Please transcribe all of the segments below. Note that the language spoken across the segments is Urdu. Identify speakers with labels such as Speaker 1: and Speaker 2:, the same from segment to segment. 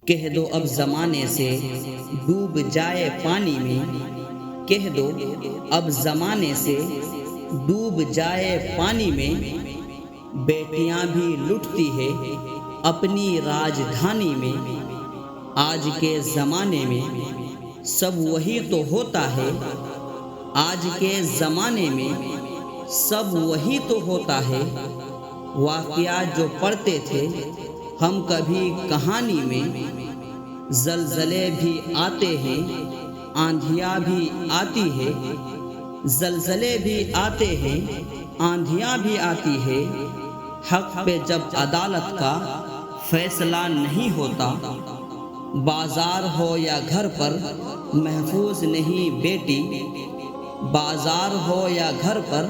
Speaker 1: کہہ دو اب زمانے سے ڈوب جائے پانی میں، کہہ دو اب زمانے سے ڈوب جائے پانی میں، بیٹیاں بھی لٹتی ہے اپنی راجدھانی میں۔ آج کے زمانے میں سب وہی تو ہوتا ہے، آج کے زمانے میں سب وہی تو ہوتا ہے۔ واقعات جو پڑھتے تھے ہم کبھی کہانی میں، زلزلے بھی آتے ہیں آندھیاں بھی آتی ہے، زلزلے بھی آتے ہیں آندھیاں بھی آتی ہے۔ حق پہ جب عدالت کا فیصلہ نہیں ہوتا، بازار ہو یا گھر پر محفوظ نہیں بیٹی، بازار ہو یا گھر پر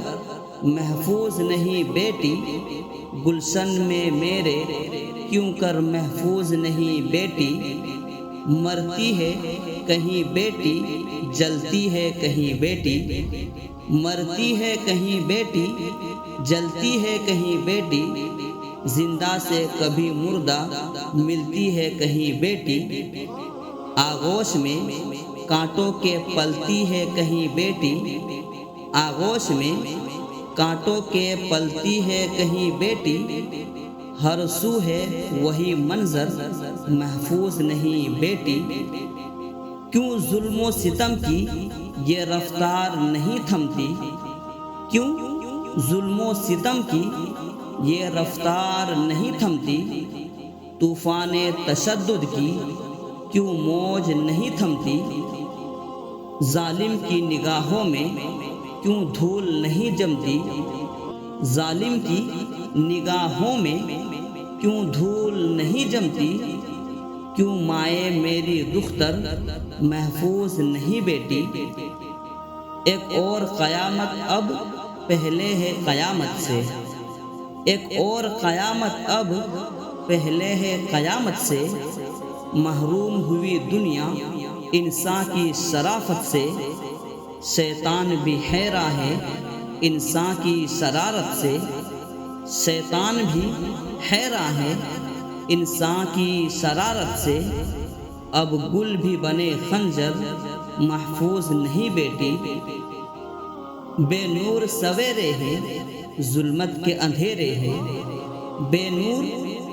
Speaker 1: محفوظ نہیں بیٹی، گلشن میں میرے کیوں کر محفوظ نہیں بیٹی۔ مرتی ہے کہیں بیٹی جلتی ہے کہیں بیٹی، مرتی ہے کہیں بیٹی جلتی ہے کہیں بیٹی، زندہ سے کبھی مردہ ملتی ہے کہیں بیٹی۔ آغوش میں کانٹوں کے پلتی ہے کہیں بیٹی، آغوش میں کانٹوں کے پلتی ہے کہیں بیٹی، ہر سو ہے وہی منظر محفوظ نہیں بیٹی۔ کیوں ظلم و ستم کی یہ رفتار نہیں تھمتی، کیوں ظلم و ستم کی یہ رفتار نہیں تھمتی، طوفان تشدد کی کیوں موج نہیں تھمتی، ظالم کی نگاہوں میں کیوں دھول نہیں جمتی، ظالم کی نگاہوں میں کیوں دھول نہیں جمتی، کیوں مائے میری دختر محفوظ نہیں بیٹی۔ ایک اور قیامت اب پہلے ہے قیامت سے، ایک اور قیامت اب پہلے ہے قیامت سے، محروم ہوئی دنیا انسان کی شرافت سے، شیطان بھی حیران ہے انسان کی شرارت سے، شیطان بھی حیران ہے انسان کی شرارت سے، اب گل بھی بنے خنجر محفوظ نہیں بیٹی۔ بے نور سویرے ہے ظلمت کے اندھیرے ہے، بے نور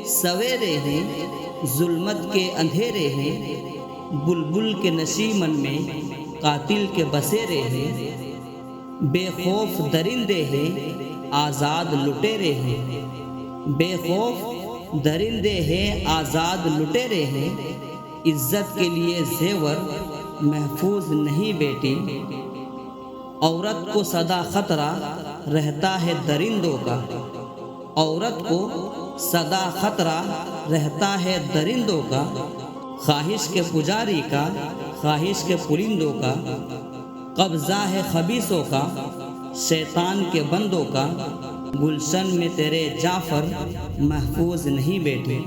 Speaker 1: سویرے ہے ظلمت کے اندھیرے ہے، بلبل کے نشیمن میں قاتل کے بسیرے ہیں، بے خوف درندے ہیں آزاد لٹیرے ہیں، بے خوف درندے ہیں آزاد لٹیرے ہیں، عزت کے لیے زیور محفوظ نہیں بیٹی۔ عورت کو سدا خطرہ رہتا ہے درندوں کا، عورت کو سدا خطرہ رہتا ہے درندوں کا، خواہش کے پجاری کا خواہش کے پرندوں کا، قبضہ ہے خبیثوں کا شیطان کے بندوں کا، گلشن میں تیرے جعفر محفوظ نہیں بیٹے۔